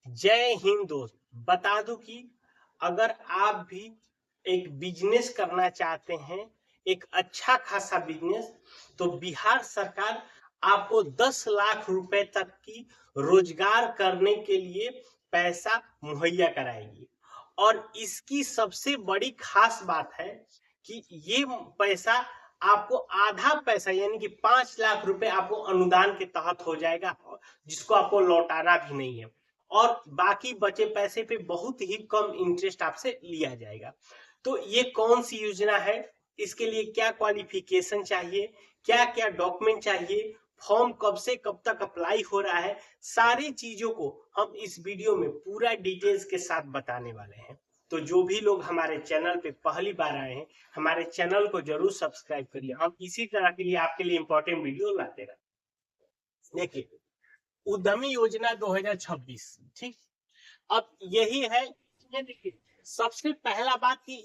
जय हिंद दोस्त। बता दूं कि अगर आप भी एक बिजनेस करना चाहते हैं, एक अच्छा खासा बिजनेस, तो बिहार सरकार आपको 10 लाख रुपए तक की रोजगार करने के लिए पैसा मुहैया कराएगी। और इसकी सबसे बड़ी खास बात है कि ये पैसा आपको आधा पैसा यानी कि 5 लाख रुपए आपको अनुदान के तहत हो जाएगा, जिसको आपको लौटाना भी नहीं है। और बाकी बचे पैसे पे बहुत ही कम इंटरेस्ट आपसे लिया जाएगा। तो ये कौन सी योजना है, इसके लिए क्या क्वालिफिकेशन चाहिए, क्या क्या डॉक्यूमेंट चाहिए, फॉर्म कब से कब तक अप्लाई हो रहा है, सारी चीजों को हम इस वीडियो में पूरा डिटेल्स के साथ बताने वाले हैं। तो जो भी लोग हमारे चैनल पे पहली बार आए हैं, हमारे चैनल को जरूर सब्सक्राइब करिए। हम इसी तरह के लिए आपके लिए इंपॉर्टेंट वीडियो लाते रहते। देखिए, उद्यमी योजना 2026, ठीक। अब यही है, ये देखिए, सबसे पहला बात कि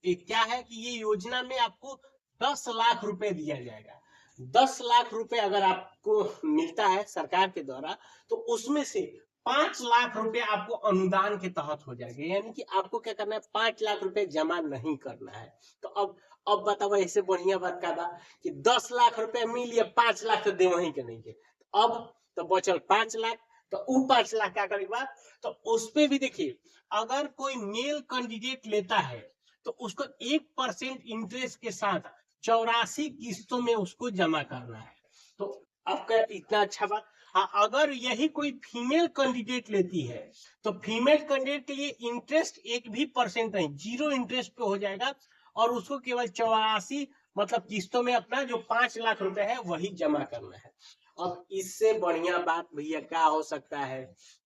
ये क्या है कि ये योजना में आपको 10 लाख रुपए दिया जाएगा। 10 लाख रुपए अगर आपको मिलता है सरकार के द्वारा, तो उसमें से 5 लाख रुपए आपको अनुदान के तहत हो जाएगा। यानी कि आपको क्या करना है, 5 लाख रुपए जमा नहीं करना है। तो अब बताओ, ऐसे बढ़िया बात का बा कि 10 लाख रुपए मिल या 5 लाख तो दे वहीं के नहीं के। अब तो बचल 5 लाख। तो वो 5 लाख क्या करेगा, तो उस पे भी देखिए, अगर कोई मेल कैंडिडेट लेता है तो उसको 1% इंटरेस्ट के साथ 84 किस्तों में उसको जमा करना है। तो आपका इतना अच्छा बात। हाँ, अगर यही कोई फीमेल कैंडिडेट लेती है तो फीमेल कैंडिडेट के लिए इंटरेस्ट 1% नहीं, 0 इंटरेस्ट पे हो जाएगा। और उसको केवल 84 मतलब किस्तों में अपना जो 5 लाख रुपए है वही जमा करना है। अब इससे बढ़िया बात भैया क्या हो सकता है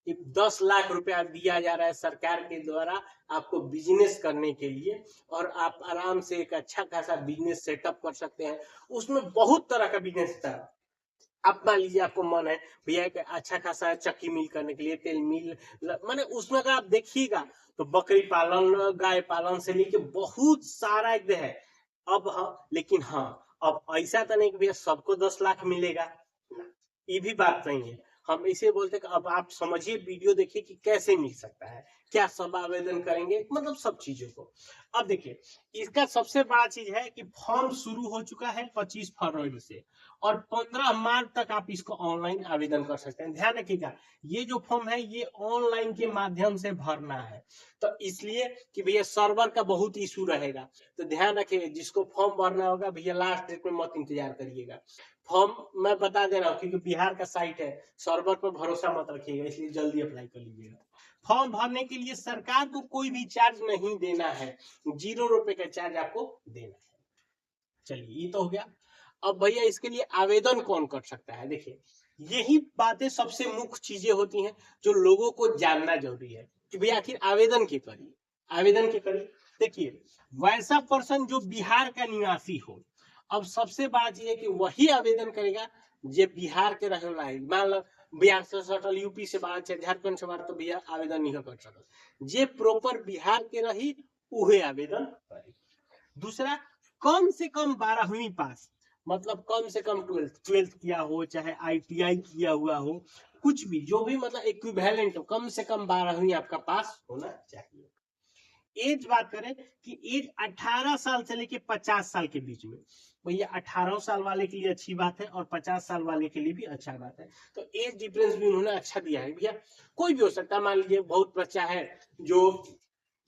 कि 10 लाख रुपया दिया जा रहा है सरकार के द्वारा आपको बिजनेस करने के लिए, और आप आराम से एक अच्छा खासा बिजनेस सेटअप कर सकते हैं। उसमें बहुत तरह का बिजनेस था। आप मान लीजिए आपको मन है भैया एक अच्छा खासा चक्की मिल करने के लिए, तेल मिल, माने उसमें अगर आप देखिएगा तो बकरी पालन, गाय पालन से लेके बहुत सारा एक है। अब हाँ, लेकिन हाँ, अब ऐसा तो नहीं कि भैया सबको 10 लाख मिलेगा, ये भी बात नहीं है। हम इसे बोलते कि अब आप समझिए, वीडियो देखिए कि कैसे मिल सकता है, क्या सब आवेदन करेंगे, मतलब सब चीजों को। अब देखिए, इसका सबसे बड़ा चीज है कि फॉर्म शुरू हो चुका है 25 फरवरी से, और 15 मार्च तक आप इसको ऑनलाइन आवेदन कर सकते हैं। ध्यान रखिएगा, ये जो फॉर्म है ये ऑनलाइन के माध्यम से भरना है। तो इसलिए कि भैया सर्वर का बहुत इशू रहेगा, तो ध्यान रखिए, जिसको फॉर्म भरना होगा भैया लास्ट डेट में मत इंतजार करिएगा। फॉर्म मैं बता दे रहा हूँ क्योंकि बिहार का साइट है, सर्वर पर भरोसा मत रखिएगा, इसलिए जल्दी अप्लाई कर लीजिएगा। फॉर्म भरने के लिए सरकार को कोई भी चार्ज नहीं देना है, 0 रुपए का चार्ज आपको देना है। चलिए, ये तो हो गया। अब भैया इसके लिए आवेदन कौन कर सकता है, देखिए, यही बातें सबसे मुख्य चीजें होती हैं जो लोगों को जानना जरूरी है कि भैया आखिर आवेदन की करिए, आवेदन की करिए। देखिए, वैसा पर्सन जो बिहार का निवासी हो। अब सबसे बड़ा चीज है कि वही आवेदन करेगा जो बिहार के रहने वाला है। मान लो बिहार से सटल, यूपी से बाहर, झारखंड से बाहर, तो भैया आवेदन नहीं कर सकता। जे प्रॉपर बिहार के रही उहे आवेदन करे। दूसरा, कम से कम 12वीं पास, मतलब कम से कम 12th किया हो, चाहे ITI किया हुआ हो, कुछ भी, जो भी मतलब इक्विवेलेंट हो, कम से कम 12वीं आपका पास होना चाहिए। एज बात करें कि एज 18 साल से लेके 50 साल के बीच में। भैया 18 साल वाले के लिए अच्छी बात है और 50 साल वाले के लिए भी अच्छा बात है। तो एज डिफरेंस भी उन्होंने अच्छा दिया है भैया। कोई भी हो सकता है, मान लीजिए बहुत बच्चा है जो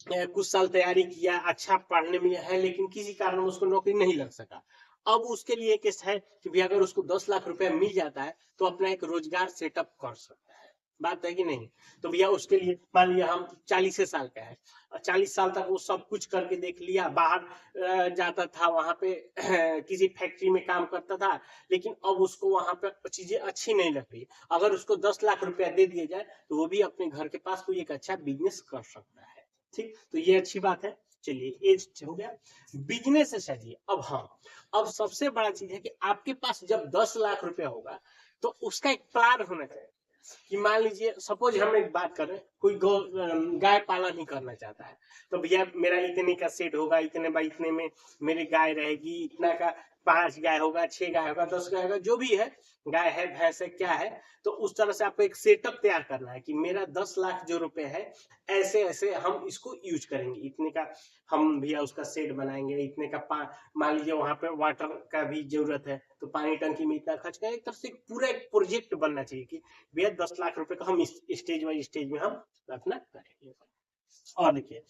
कुछ साल तैयारी किया, अच्छा पढ़ने में है, लेकिन किसी कारण उसको नौकरी नहीं लग सका। अब उसके लिए केस है कि भी अगर उसको 10 लाख रुपया मिल जाता है तो अपना एक रोजगार सेटअप कर सकता है। बात है कि नहीं। तो भैया उसके लिए मान लिया हम 40 साल का है, और 40 साल तक वो सब कुछ करके देख लिया, बाहर जाता था, वहां पे किसी फैक्ट्री में काम करता था, लेकिन अब उसको वहां पे चीजें अच्छी नहीं लग रही। अगर उसको 10 लाख रुपया दे दिया जाए तो वो भी अपने घर के पास कोई एक अच्छा बिजनेस कर सकता है। ठीक, तो ये अच्छी बात है। चलिए, एज हो गया, बिजनेस से चाहिए। अब हाँ, अब सबसे बड़ा चीज है कि आपके पास जब 10 लाख रुपया होगा तो उसका एक प्लान होना चाहिए। कि मान लीजिए सपोज हम एक बात करें, कोई गाय पालन ही करना चाहता है, तो भैया मेरा इतने का सेट होगा, इतने बाई इतने में मेरी गाय रहेगी, इतना का 5 गाय होगा, 6 गाय होगा, 10 गाय होगा, जो भी है, गाय है, भैंस है, क्या है, तो उस तरह से आपको एक सेटअप तैयार करना है कि मेरा 10 लाख जो रुपए है, ऐसे ऐसे हम इसको यूज करेंगे, इतने का हम भैया उसका सेट बनाएंगे, इतने का मान लीजिए वहां पे वाटर का भी जरूरत है, तो पानी टंकी में इतना खर्च करें। एक तरह से पूरा एक प्रोजेक्ट बनना चाहिए कि भैया 10 लाख रुपए का हम इस स्टेज बाई स्टेज में हम अपना करेंगे। और देखिए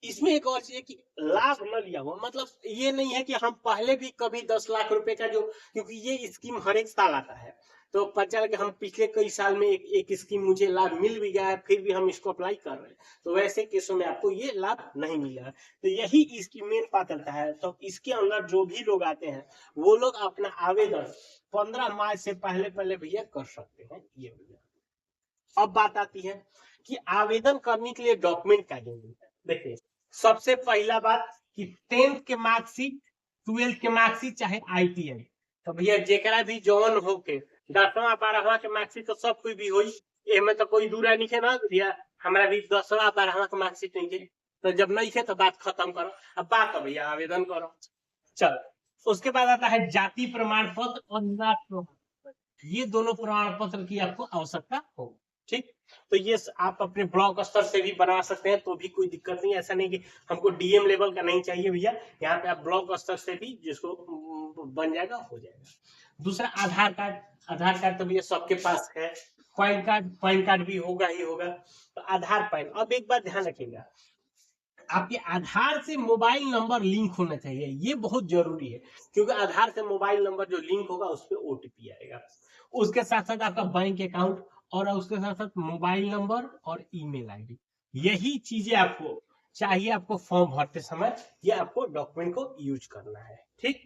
इसमें एक और चीज है कि लाभ न लिया हुआ, मतलब ये नहीं है कि हम पहले भी कभी 10 लाख रुपए का जो, क्योंकि ये स्कीम हर एक साल आता है, तो पता चला कि हम पिछले कई साल में एक स्कीम मुझे लाभ मिल भी गया है, फिर भी हम इसको अप्लाई कर रहे हैं, तो वैसे केसों में आपको ये लाभ नहीं मिला है। तो यही इसकी मेन पात्रता है। तो इसके अंदर जो भी लोग आते हैं वो लोग अपना आवेदन 15 मार्च से पहले पहले भैया कर सकते हैं। ये भैया अब बात आती है कि आवेदन करने के लिए डॉक्यूमेंट क्या जरूरी है। देखिए सबसे पहला बात कि 10th के मार्कशीट, 12th के मार्कशीट, चाहे ITI, तो भैया जेकरा भी जौन हो के 10वां 12वां के मार्कशीट तो सब कोई भी होई, एमे तो कोई दूरा नहीं है ना भैया, हमारा भी 10वां 12वां के मार्कशीट नहीं है, तो जब नहीं है तो बात खत्म करो, अब बात भैया आवेदन करो। चलो उसके बाद आता है जाति प्रमाण पत्र और निवास प्रमाण पत्र, ये दोनों प्रमाण पत्र की आपको आवश्यकता होगी। ठीक, तो ये आप अपने ब्लॉक स्तर से भी बना सकते हैं, तो भी कोई दिक्कत नहीं, ऐसा नहीं कि हमको DM लेवल का नहीं चाहिए भैया, यहाँ पे आप ब्लॉक स्तर से भी जिसको बन जाएगा हो जाएगा। दूसरा आधार कार्ड, आधार कार्ड तो भैया सबके पास है, पैन कार्ड भी होगा ही होगा, तो आधार पैन। अब एक बात ध्यान रखिएगा, आपके आधार से मोबाइल नंबर लिंक होना चाहिए, ये बहुत जरूरी है, क्योंकि आधार से मोबाइल नंबर जो लिंक होगा उस पर OTP आएगा। उसके साथ साथ आपका बैंक अकाउंट, और उसके साथ साथ मोबाइल नंबर और ईमेल ID, यही चीजें आपको चाहिए आपको फॉर्म भरते समय, ये आपको डॉक्यूमेंट को यूज करना है। ठीक,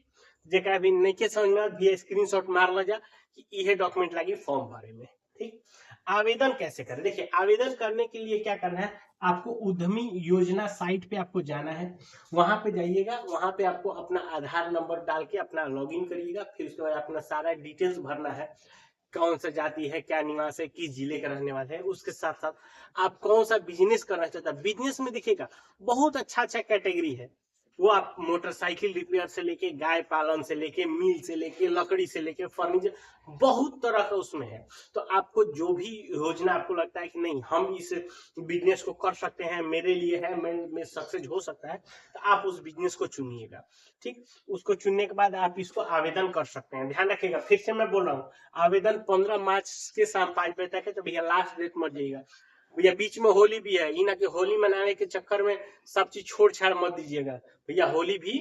जेकरा भी नहीं के समझ में भी स्क्रीनशॉट मार ला जा कि ये डॉक्यूमेंट लगी फॉर्म भरे में। ठीक, आवेदन कैसे करें। देखिए आवेदन करने के लिए क्या करना है, आपको उद्यमी योजना साइट पे आपको जाना है, वहां पे जाइएगा, वहां पे आपको अपना आधार नंबर डाल के अपना लॉगिन करिएगा, फिर उसके बाद अपना सारा डिटेल्स भरना है, कौन सा जाति है, क्या निवास है, किस जिले के रहने वाले हैं, उसके साथ साथ आप कौन सा बिजनेस करना चाहते हैं। बिजनेस में देखिएगा बहुत अच्छा कैटेगरी है, वो आप मोटरसाइकिल रिपेयर से लेके, गाय पालन से लेके, मिल से लेके, लकड़ी से लेके, फर्नीचर, बहुत तरह का उसमें है। तो आपको जो भी योजना आपको लगता है कि नहीं हम इस बिजनेस को कर सकते हैं, मेरे लिए है, मैं सक्सेस हो सकता है, तो आप उस बिजनेस को चुनिएगा। ठीक, उसको चुनने के बाद आप इसको आवेदन कर सकते हैं। ध्यान रखिएगा, फिर से मैं बोल रहा हूँ, आवेदन 15 मार्च के शाम 5 बजे तक है, तो भैया लास्ट डेट मत जाइएगा भैया, बीच में होली भी है, ना कि होली मनाने के चक्कर में सब चीज छोड़ छाड़ मत दीजिएगा भैया, होली भी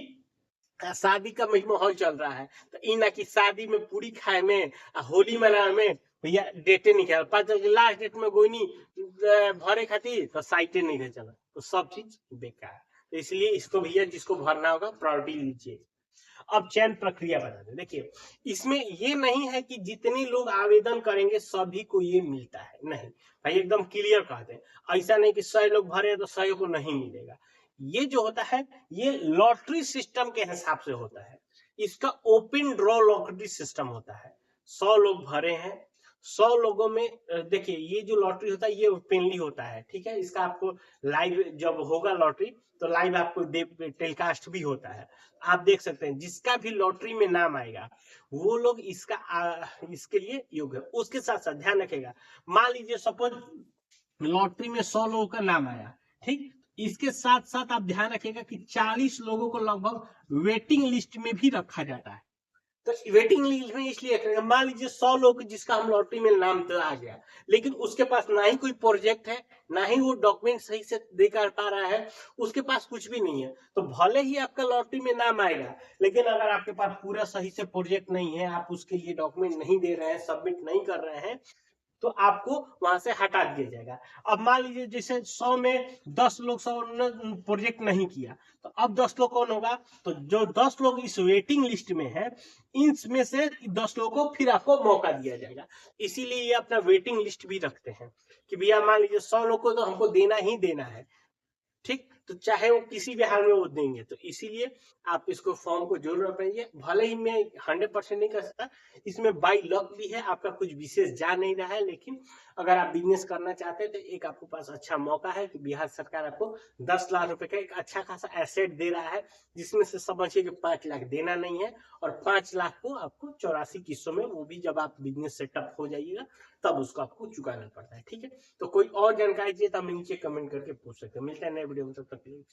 शादी का माहौल चल रहा है, तो इन की शादी में पूरी खाए में, होली मनाने में भैया डेटे नहीं खेल पता, लास्ट डेट में कोई नहीं भरे खातिर तो साइटे नहीं चला, तो सब चीज बेकार, तो इसलिए इसको भैया जिसको भरना होगा प्रायोरिटी लीजिए। अब चयन प्रक्रिया बता दें। देखिए इसमें ये नहीं है कि जितने लोग आवेदन करेंगे सभी को ये मिलता है, नहीं भाई, एकदम क्लियर कहते हैं, ऐसा नहीं कि 100 लोग भरे तो 100 को नहीं मिलेगा। ये जो होता है ये लॉटरी सिस्टम के हिसाब से होता है, इसका ओपन ड्रॉ लॉटरी सिस्टम होता है। 100 लोग भरे हैं, 100 लोगों में देखिए ये जो लॉटरी होता है ये ओपनली होता है, ठीक है, इसका आपको लाइव जब होगा लॉटरी तो लाइव आपको टेलीकास्ट भी होता है, आप देख सकते हैं, जिसका भी लॉटरी में नाम आएगा वो लोग इसके लिए योग्य है। उसके साथ साथ ध्यान रखेगा, मान लीजिए सपोज लॉटरी में 100 लोगों का नाम आया, ठीक, इसके साथ साथ आप ध्यान रखिएगा कि 40 लोगों को लगभग वेटिंग लिस्ट में भी रखा जाता है। तो वेटिंग लिस्ट में इसलिए रखेंगे, मान लीजिए 100 लोग जिसका हम लॉटरी में नाम आ गया, लेकिन उसके पास ना ही कोई प्रोजेक्ट है, ना ही वो डॉक्यूमेंट सही से दे कर पा रहा है, उसके पास कुछ भी नहीं है, तो भले ही आपका लॉटरी में नाम आएगा, लेकिन अगर आपके पास पूरा सही से प्रोजेक्ट नहीं है, आप उसके लिए डॉक्यूमेंट नहीं दे रहे हैं, सबमिट नहीं कर रहे हैं, तो आपको वहां से हटा दिया जाएगा। अब मान लीजिए जैसे 100 में 10 लोग 100 ने प्रोजेक्ट नहीं किया, तो अब 10 लोग कौन होगा, तो जो 10 लोग इस वेटिंग लिस्ट में है, इनमें से 10 लोगों को फिर आपको मौका दिया जाएगा। इसीलिए ये अपना वेटिंग लिस्ट भी रखते हैं कि भैया मान लीजिए 100 लोग को तो हमको देना ही देना है, ठीक, तो चाहे वो किसी भी हाल में वो देंगे। तो इसीलिए आप इसको फॉर्म को जरूर अपनाइए। भले ही मैं 100% नहीं कर सकता, इसमें बाई लक भी है, आपका कुछ विशेष जा नहीं रहा है, लेकिन अगर आप बिजनेस करना चाहते हैं तो एक आपके पास अच्छा मौका है कि बिहार सरकार आपको 10 लाख रुपए का एक अच्छा खासा एसेट दे रहा है, जिसमें से समझिए कि 5 लाख देना नहीं है और 5 लाख को आपको 84 किस्तों में, वो भी जब आप बिजनेस सेटअप हो जाइएगा तब उसको आपको चुकाना पड़ता है। ठीक है, तो कोई और जानकारी चाहिए तो हम नीचे कमेंट करके पूछ सकते हैं। मिलता है नए वीडियो में, तब तक के लिए।